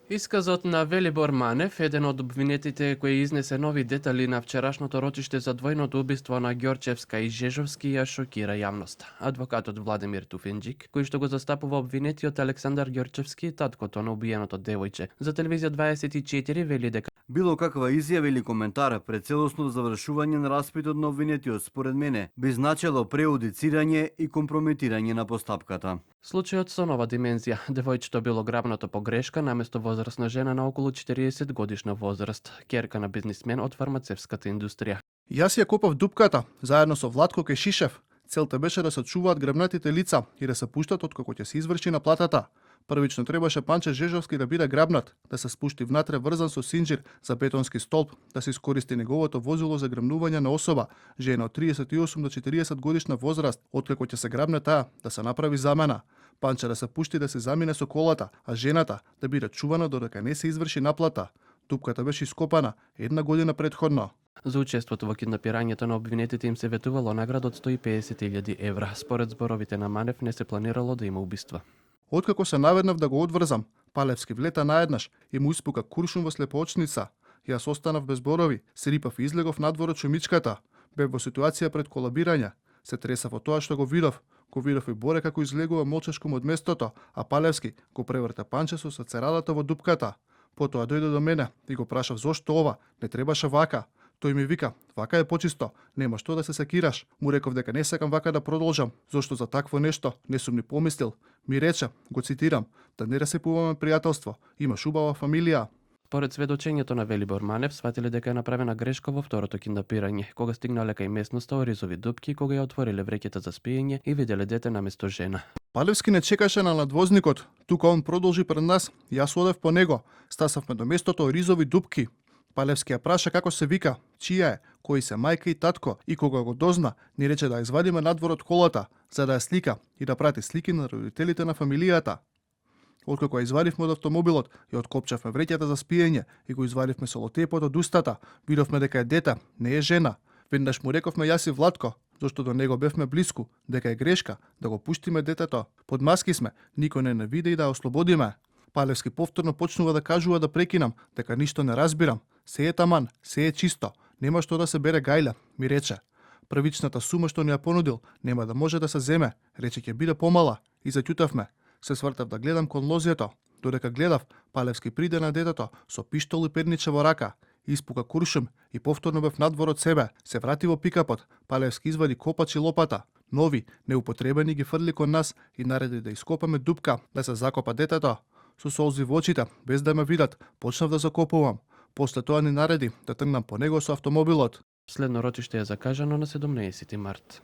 Исказот на Велибор Манев, еден од обвинетите кој изнесе нови детали на вчерашното рочиште за двојното убиство на Ѓорчевска и Жежовски, ја шокира јавноста. Адвокатот Владимир Туфинџик, кој што го застапува обвинетиот Александар Ѓорчевски, таткото на убиеното девојче, за телевизија 24 вели дека било каква изјава или коментар пред целосно завршување на распитот на обвинетиот, според мене, би значело преудицирање и компрометирање на постапката. Случајот со нова димензија. Девојчето било грабнато по грешка наместо возрастна жена на околу 40 годишна возраст, ќерка на бизнисмен од фармацевската индустрија. Јас ја копав дупката, заедно со Владко Кешишев. Целта беше да се чуваат грабнатите лица и да се пуштат откако ќе се изврши наплатата. Првично требаше Панче Жежовски да биде грабнат, да се спушти внатре врзан со синџир за бетонски столб, да се искористи неговото возило за грабнување на особа, жена од 38 до 40 годишна возраст, откако ќе се грабне таа, да се направи замена. Панче да се пушти да се замине со колата, а жената да биде чувана додека не се изврши наплата. Дупката беше ископана 1 година предходно. За учеството во киднапирањето на обвинетите им се ветувало награда од 150.000 евра. Според зборовите на Манев не се планирало да има убиства. Откако се наведнав да го одврзам, Палевски влета наеднаш и му испука куршум во слепоочница. Јас останав без зборови, се рипав и излегов надворот шумичката. Бев во ситуација пред колабирање. Се тресав од тоа што го видов. Го видов и Боре како излегува молчешком од местото, а Палевски го преврта Панче со сацерадата во дупката. Потоа дојде до мене и го прашав зошто ова, не требаше вака. Тој ми вика, вака е почисто, нема што да се секираш. Му реков дека не сакам вака да продолжам, зошто за такво нешто не сум ни помислил. Ми рече, го цитирам, да не расипуваме пријателство, имаш убава фамилија. Според сведочењето на Велибор Манев, сватиле дека е направена грешка во второто киднапирање, кога стигнале кај местноста Оризови дупки, кога ја отвориле вреќата за спиење и виделе дете наместо жена. Палевски не чекаше на надвозникот, тука он продолжи пред нас, јас одев по него, стасавме до местото Оризови дупки. Палевски ја праша како се вика, чија е, кои се мајка и татко, и кога го дозна, ни рече да ја извадиме надвор од колата, за да ја слика и да прати слики на родителите на фамилијата. Откако ја извадивме од автомобилот, ја откопчавме вреќата за спиење и го извадивме солотепот од устата, видовме дека е дете, не е жена. Веднаш му рековме јас и Владко, зашто до него бевме блиску, дека е грешка, да го пуштиме детето. Под маски сме, никој не виде и да ја ослободиме. Палевски повторно почнува да кажува да прекинам, дека ништо не разбирам. Се е таман, се е чисто, нема што да се бере гајле, ми рече. Првичната сума што ни ја понудил, нема да може да се земе, рече ќе биде помала, и заќутавме. Се свртав да гледам кон лозјето. Додека гледав, Палевски приде на детето со пиштол и перниче во рака. Испука куршум и повторно бев надвор од себе. Се врати во пикапот. Палевски извади копач и лопата. Нови, неупотребени ги фрли кон нас и нареди да ископаме дупка, да се закопа детето. Со солзи во очите, без да ме видат, почнав да закопувам. После тоа ни нареди да тргнам по него со автомобилот. Следно рочиште е закажано на 17 март.